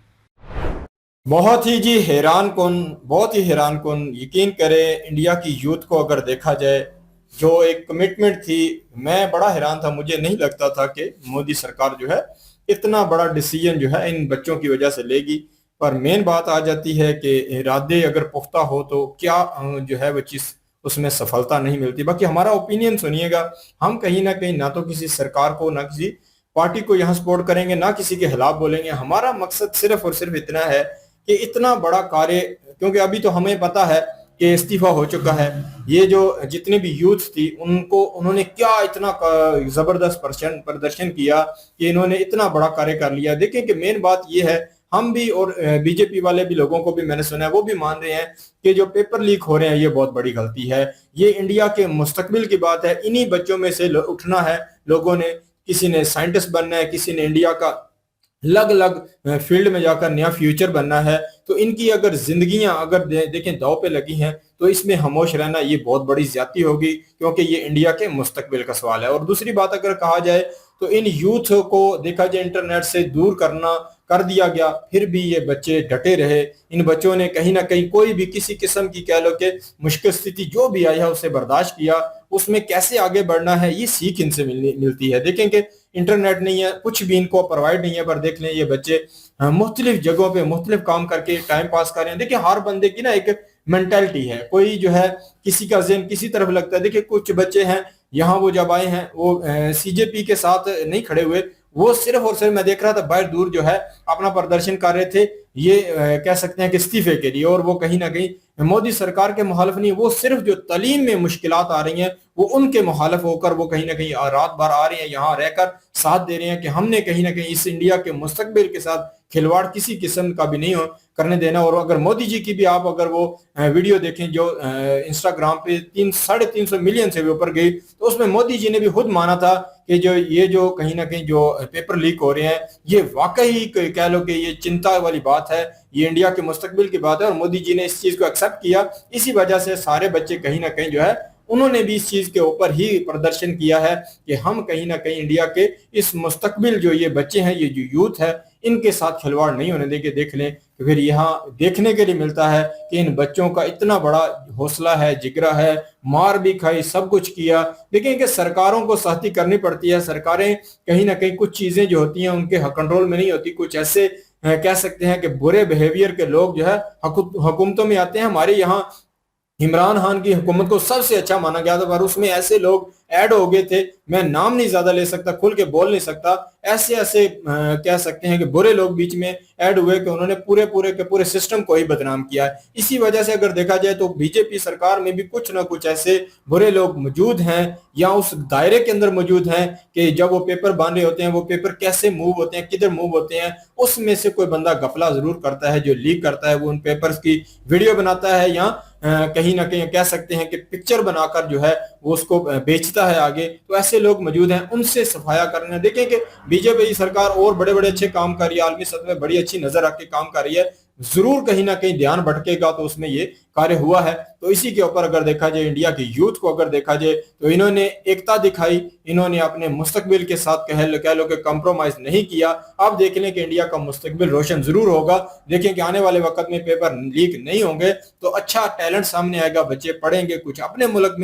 बहुत ही जी हैरान कुन, बहुत ही हैरान कुन। यकीन करें, इंडिया की यूथ को अगर देखा जाए, जो एक कमिटमेंट थी, मैं बड़ा हैरान था। मुझे नहीं लगता था कि मोदी सरकार जो है इतना बड़ा डिसीजन जो है इन बच्चों की वजह से लेगी। पर मेन बात आ जाती है कि इरादे अगर पुख्ता हो तो क्या जो है वो चीज़ उसमें सफलता नहीं मिलती। बाकी हमारा ओपिनियन सुनिएगा। हम कहीं ना कहीं ना तो किसी सरकार को, ना किसी पार्टी को यहाँ सपोर्ट करेंगे, ना किसी के खिलाफ बोलेंगे। हमारा मकसद सिर्फ और सिर्फ इतना है कि इतना बड़ा कार्य, क्योंकि अभी तो हमें पता है कि इस्तीफा हो चुका है। ये जो जितनी भी यूथ थी उन्होंने क्या इतना जबरदस्त प्रदर्शन किया कि इन्होंने इतना बड़ा कार्य कर लिया। देखें कि मेन बात ये है, हम भी और बीजेपी वाले भी लोगों को भी मैंने सुना है, वो भी मान रहे हैं कि जो पेपर लीक हो रहे हैं ये बहुत बड़ी गलती है। ये इंडिया के मुस्तकबिल की बात है। इन्हीं बच्चों में से उठना है लोगों ने। किसी ने साइंटिस्ट बनना है, किसी ने इंडिया का अलग अलग फील्ड में जाकर नया फ्यूचर बनना है। तो इनकी अगर जिंदगियां अगर देखें दांव पे लगी हैं तो इसमें खामोश रहना ये बहुत बड़ी ज्यादती होगी, क्योंकि ये इंडिया के मुस्तकबिल का सवाल है। और दूसरी बात अगर कहा जाए तो इन यूथ को देखा जाए इंटरनेट से दूर कर दिया गया, फिर भी ये बच्चे डटे रहे। इन बच्चों ने कहीं ना कहीं कोई भी किसी किस्म की कह लो कि मुश्किल स्थिति जो भी आई है उसे बर्दाश्त किया। उसमें कैसे आगे बढ़ना है ये सीख इनसे मिलती है। देखें कि इंटरनेट नहीं है, कुछ भी इनको प्रोवाइड नहीं है, पर देख लें ये बच्चे मुख्तलिफ जगहों पे मुख्तलिफ काम करके टाइम पास कर रहे हैं। देखिए हर बंदे की ना एक मेंटालिटी है, कोई जो है किसी का ज़हन किसी तरफ लगता है। देखिए कुछ बच्चे हैं यहाँ, वो जब आए हैं वो CJP के साथ नहीं खड़े हुए, वो सिर्फ और सिर्फ मैं देख रहा था बाहर दूर जो है अपना प्रदर्शन कर रहे थे, ये कह सकते हैं कि इस्तीफे के लिए। और वो कहीं ना कहीं मोदी सरकार के मुखालिफ नहीं, वो सिर्फ जो तालीम में मुश्किलात आ रही हैं वो उनके मुखालिफ होकर वो कहीं ना कहीं रात भर आ रहे हैं, यहाँ रहकर साथ दे रहे हैं कि हमने कहीं ना कहीं इस इंडिया के मुस्तकबिल के साथ खिलवाड़ किसी किस्म का भी नहीं करने देना। और अगर मोदी जी की भी आप अगर वो वीडियो देखें जो इंस्टाग्राम पे 300-350 मिलियन से भी ऊपर गई, तो उसमें मोदी जी ने भी खुद माना था कि जो कहीं ना कहीं जो पेपर लीक हो रहे हैं ये वाकई कह लो कि ये चिंता वाली बात है, ये इंडिया के मुस्तकबिल की बात है। और मोदी जी ने इस चीज को एक्सेप्ट किया। इसी वजह से सारे बच्चे कहीं ना कहीं जो है उन्होंने भी इस चीज के ऊपर ही प्रदर्शन किया है कि हम कहीं ना कहीं इंडिया के इस मुस्तकबिल जो ये बच्चे हैं, ये जो यूथ है, इनके साथ खिलवाड़ नहीं होने देंगे। देख लें तो फिर यहाँ देखने के लिए मिलता है कि इन बच्चों का इतना बड़ा हौसला है, जिगरा है, मार भी खाई, सब कुछ किया। देखें कि सरकारों को सख्ती करनी पड़ती है। सरकारें कहीं ना कहीं कुछ चीजें जो होती हैं उनके कंट्रोल में नहीं होती। कुछ ऐसे कह सकते हैं कि बुरे बिहेवियर के लोग जो है हुकूमतों में आते हैं। हमारे यहाँ इमरान खान की हुकूमत को सबसे अच्छा माना गया था, पर उसमें ऐसे लोग ऐड हो गए थे, मैं नाम नहीं ज्यादा ले सकता, खुल के बोल नहीं सकता, ऐसे कह सकते हैं कि बुरे लोग बीच में ऐड हुए कि उन्होंने पूरे सिस्टम को ही बदनाम किया है। इसी वजह से अगर देखा जाए तो बीजेपी सरकार में भी कुछ ना कुछ ऐसे बुरे लोग मौजूद हैं या उस दायरे के अंदर मौजूद हैं कि जब वो पेपर बांध रहे होते हैं, वो पेपर कैसे मूव होते हैं, किधर मूव होते हैं, उसमें से कोई बंदा गफला जरूर करता है। जो लीक करता है वो उन पेपर्स की वीडियो बनाता है या कहीं ना कहीं कह सकते हैं कि पिक्चर बनाकर जो है वो उसको बेचता है आगे। तो ऐसे लोग मौजूद हैं, उनसे सफाया करना। देखें कि बीजेपी सरकार और बड़े बड़े अच्छे काम कर रही है, आलमी सतह में बड़ी अच्छी नजर रख के काम कर रही है, जरूर कहीं ना कहीं ध्यान भटकेगा तो उसमें ये कार्य हुआ है। तो इसी के ऊपर अगर देखा जाए, इंडिया की यूथ को अगर देखा जाए तो इन्होंने एकता दिखाई, इन्होंने अपने मुस्तकबिल के साथ कह लो कि कंप्रोमाइज नहीं किया। अब देख लें कि इंडिया का मुस्तकबिल रोशन जरूर होगा। देखें कि आने वाले वक्त में पेपर लीक नहीं होंगे तो अच्छा टैलेंट सामने आएगा, बच्चे पढ़ेंगे, कुछ अपने मुल्क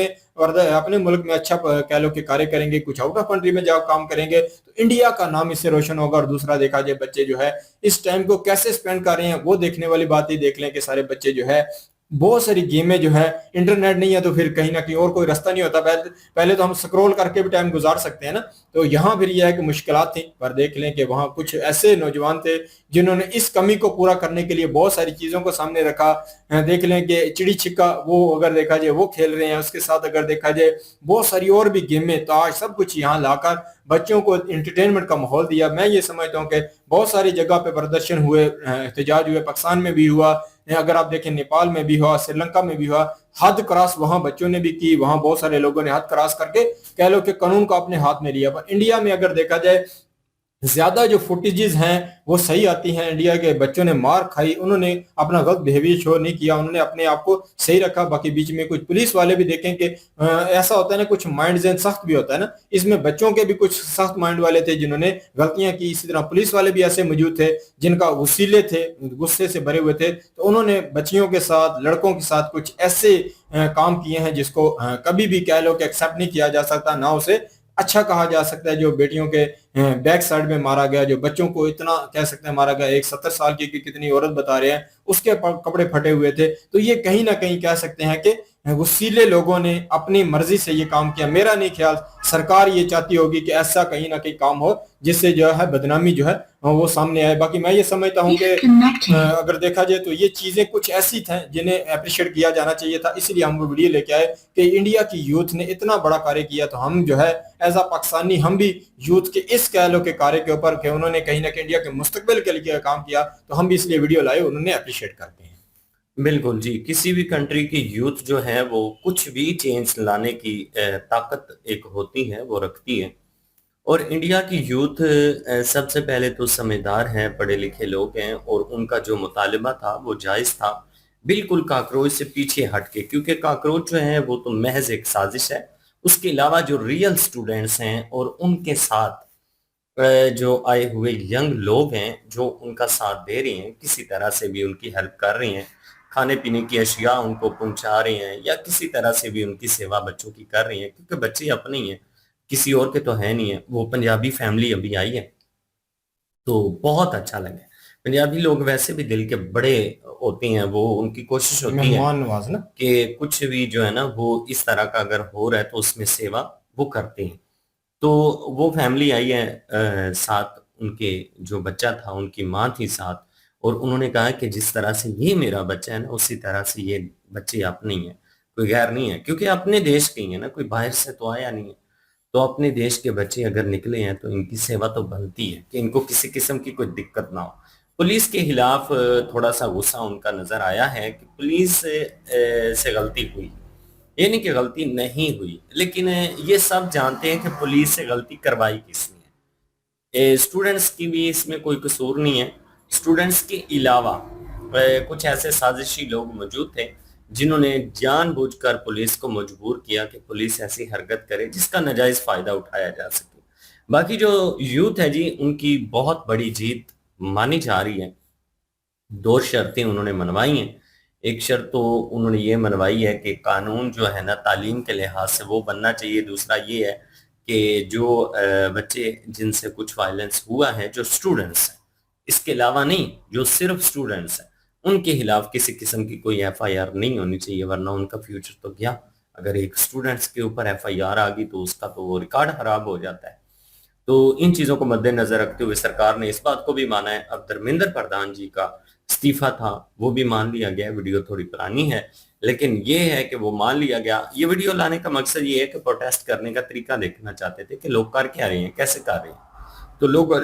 में अच्छा कह लो कि कार्य करेंगे, कुछ आउट ऑफ कंट्री में जाकर काम करेंगे तो इंडिया का नाम इससे रोशन होगा। और दूसरा देखा जाए बच्चे जो है इस टाइम को कैसे स्पेंड कर रहे हैं वो देखने वाली बात ही। देख लें कि सारे बच्चे जो है बहुत सारी गेमें जो है, इंटरनेट नहीं है तो फिर कहीं ना कहीं और कोई रास्ता नहीं होता। पहले तो हम स्क्रॉल करके भी टाइम गुजार सकते हैं ना, तो यहाँ फिर यह है कि मुश्किलात थी। पर देख लें कि वहाँ कुछ ऐसे नौजवान थे जिन्होंने इस कमी को पूरा करने के लिए बहुत सारी चीजों को सामने रखा। देख लें कि चिड़ी छिक्का वो अगर देखा जाए वो खेल रहे हैं, उसके साथ अगर देखा जाए बहुत सारी और भी गेमें, ताश, सब कुछ यहाँ लाकर बच्चों को इंटरटेनमेंट का माहौल दिया। मैं ये समझता हूँ कि बहुत सारी जगह पे प्रदर्शन हुए, एहतजाज हुए, पाकिस्तान में भी हुआ, अगर आप देखें नेपाल में भी हुआ, श्रीलंका में भी हुआ। हद क्रॉस वहां बच्चों ने भी की, वहां बहुत सारे लोगों ने हद क्रॉस करके कह लो कि कानून को अपने हाथ में लिया। पर इंडिया में अगर देखा जाए ज्यादा जो फुटेजेस हैं वो सही आती हैं। इंडिया के बच्चों ने मार खाई, उन्होंने अपना गलत बिहेवियर शो नहीं किया, उन्होंने अपने आप को सही रखा। बाकी बीच में कुछ पुलिस वाले भी देखें कि ऐसा होता है ना, कुछ माइंड जेन सख्त भी होता है ना, इसमें बच्चों के भी कुछ सख्त माइंड वाले थे जिन्होंने गलतियां की। इसी तरह पुलिस वाले भी ऐसे मौजूद थे जिनका वसीले थे, गुस्से से भरे हुए थे, तो उन्होंने बच्चियों के साथ, लड़कों के साथ कुछ ऐसे काम किए हैं जिसको कभी भी कह लो कि एक्सेप्ट नहीं किया जा सकता, ना उसे अच्छा कहा जा सकता है। जो बेटियों के बैक साइड में मारा गया, जो बच्चों को इतना कह सकते हैं मारा गया, एक 70 साल की कितनी औरत बता रहे हैं उसके कपड़े फटे हुए थे। तो ये कहीं ना कहीं कह सकते हैं कि वसीले लोगों ने अपनी मर्जी से ये काम किया। मेरा नहीं ख्याल सरकार ये चाहती होगी कि ऐसा कहीं ना कहीं काम हो जिससे जो है बदनामी जो है वो सामने आए। बाकी मैं ये समझता हूँ कि अगर देखा जाए तो ये चीजें कुछ ऐसी थी जिन्हें अप्रिशिएट किया जाना चाहिए था, इसलिए हम वो वीडियो लेके आए कि इंडिया की यूथ ने इतना बड़ा कार्य किया, तो हम जो है एज अ पाकिस्तानी हम भी यूथ के इस कह लो के कार्य के ऊपर, उन्होंने कहीं ना कहीं इंडिया के मुस्तकबिल के लिए काम किया, तो हम भी इसलिए वीडियो लाए, उन्होंने अप्रिशिएट करते हैं। बिल्कुल जी, किसी भी कंट्री की यूथ जो है वो कुछ भी चेंज लाने की ताकत एक होती है, वो रखती है। और इंडिया की यूथ सबसे पहले तो समझदार हैं, पढ़े लिखे लोग हैं, और उनका जो मुतालिबा था वो जायज़ था, बिल्कुल काकरोच से पीछे हटके, क्योंकि काकरोच जो है वो तो महज एक साजिश है। उसके अलावा जो रियल स्टूडेंट्स हैं और उनके साथ जो आए हुए यंग लोग हैं जो उनका साथ दे रहे हैं, किसी तरह से भी उनकी हेल्प कर रहे हैं, खाने पीने की अशिया उनको पहुंचा रहे हैं, या किसी तरह से भी उनकी सेवा बच्चों की कर रहे हैं, क्योंकि बच्चे अपने ही हैं, किसी और के तो है नहीं है। वो पंजाबी फैमिली अभी आई है तो बहुत अच्छा लगा। पंजाबी लोग वैसे भी दिल के बड़े होते हैं, वो उनकी कोशिश होती है कि कुछ भी जो है ना वो इस तरह का अगर हो रहा है तो उसमें सेवा वो करते हैं। तो वो फैमिली आई है, साथ उनके जो बच्चा था उनकी माँ थी साथ, और उन्होंने कहा कि जिस तरह से ये मेरा बच्चा है ना उसी तरह से ये बच्चे अपने ही है, कोई गैर नहीं है, क्योंकि अपने देश के ही है ना, कोई बाहर से तो आया नहीं है। तो अपने देश के बच्चे अगर निकले हैं तो इनकी सेवा तो बनती है कि इनको किसी किस्म की कोई दिक्कत ना हो। पुलिस के खिलाफ थोड़ा सा गुस्सा उनका नजर आया है कि पुलिस से गलती हुई, ये नहीं कि गलती नहीं हुई, लेकिन ये सब जानते हैं कि पुलिस से गलती करवाई किसने है। स्टूडेंट्स की भी इसमें कोई कसूर नहीं है। स्टूडेंट्स के अलावा कुछ ऐसे साजिशी लोग मौजूद थे जिन्होंने जानबूझकर पुलिस को मजबूर किया कि पुलिस ऐसी हरकत करे जिसका नाजायज फायदा उठाया जा सके। बाकी जो यूथ है जी, उनकी बहुत बड़ी जीत मानी जा रही है। 2 शर्तें उन्होंने मनवाई हैं। एक शर्त तो उन्होंने ये मनवाई है कि कानून जो है ना तालीम के लिहाज से वो बनना चाहिए। दूसरा ये है कि जो बच्चे जिनसे कुछ वायलेंस हुआ है, जो स्टूडेंट्स हैं, इसके अलावा नहीं, जो सिर्फ स्टूडेंट्स हैं, उनके खिलाफ किसी किस्म की कोई FIR नहीं होनी चाहिए, वरना उनका फ्यूचर तो गया। अगर एक स्टूडेंट्स के ऊपर FIR आ गई तो उसका तो वो रिकॉर्ड खराब हो जाता है। तो इन चीजों को मद्देनजर रखते हुए सरकार ने इस बात को भी माना है। अब धर्मेंद्र प्रधान जी का इस्तीफा था वो भी मान लिया गया। वीडियो थोड़ी पुरानी है लेकिन ये है कि वो मान लिया गया। ये वीडियो लाने का मकसद ये है कि प्रोटेस्ट करने का तरीका देखना चाहते थे कि लोग कर क्या रहे हैं, कैसे कर रहे हैं। तो लोग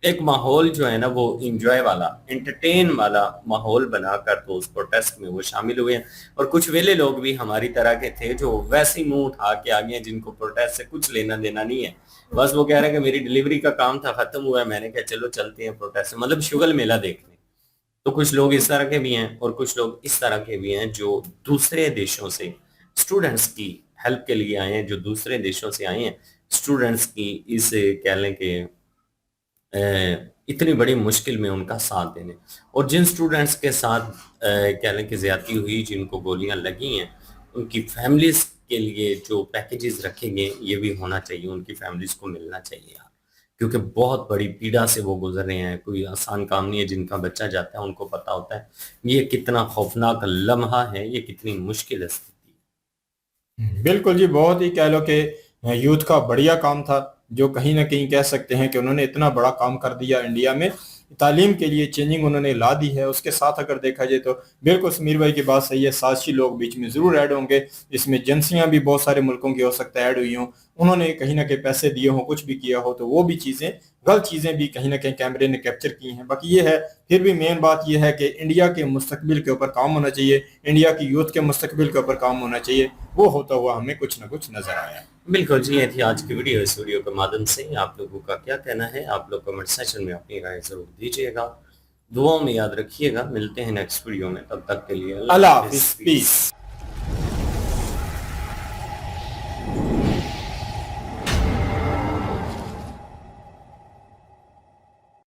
एक माहौल जो है ना वो इंजॉय वाला, एंटरटेन वाला माहौल बनाकर तो उस प्रोटेस्ट में वो शामिल हुए हैं। और कुछ वेले लोग भी हमारी तरह के थे जो वैसे ही मुंह उठा के आ गए, जिनको प्रोटेस्ट से कुछ लेना देना नहीं है। बस वो कह रहे हैं कि मेरी डिलीवरी का काम था, खत्म हुआ है, मैंने कहा चलो चलते हैं प्रोटेस्ट, मतलब शुगल मेला देखने। तो कुछ लोग इस तरह के भी हैं और कुछ लोग इस तरह के भी हैं जो दूसरे देशों से स्टूडेंट्स की हेल्प के लिए आए हैं, जो दूसरे देशों से आए हैं स्टूडेंट्स की इस कह लें कि इतनी बड़ी मुश्किल में उनका साथ देने। और जिन स्टूडेंट्स के साथ कह लें कि ज्यादती हुई, जिनको गोलियां लगी हैं, उनकी फैमिलीज के लिए जो पैकेजेस रखे गए ये भी होना चाहिए, उनकी फैमिलीज को मिलना चाहिए यार, क्योंकि बहुत बड़ी पीड़ा से वो गुजर रहे हैं। कोई आसान काम नहीं है, जिनका बच्चा जाता है उनको पता होता है ये कितना खौफनाक लम्हा है, ये कितनी मुश्किल स्थिति। बिल्कुल जी, बहुत ही कह लो कि यूथ का बढ़िया काम था, जो कहीं ना कहीं कह सकते हैं कि उन्होंने इतना बड़ा काम कर दिया इंडिया में, तालीम के लिए चेंजिंग उन्होंने ला दी है। उसके साथ अगर देखा जाए तो बिल्कुल समीर भाई की बात सही है, साजिशी लोग बीच में जरूर ऐड होंगे, इसमें एजेंसियां भी बहुत सारे मुल्कों की हो सकता है ऐड हुई हों, उन्होंने कहीं ना कहीं पैसे दिए हों, कुछ भी किया हो, तो वो भी चीजें गलत चीजें भी कहीं ना कहीं कैमरे ने कैप्चर की हैं। बाकी ये है, फिर भी मेन बात ये है कि इंडिया के मुस्तकबिल के ऊपर काम होना चाहिए, इंडिया की यूथ के मुस्तकबिल के ऊपर काम होना चाहिए, वो होता हुआ हमें कुछ ना कुछ नजर आया। बिल्कुल जी, ये थी आज की वीडियो। इस वीडियो के माध्यम से आप लोगों का क्या कहना है, आप लोग कमेंट सेक्शन में अपनी राय जरूर दीजिएगा, दुआओं में याद रखिएगा। मिलते हैं नेक्स्ट वीडियो में, तब तक के लिए अल्लाह हाफिज़, पीस।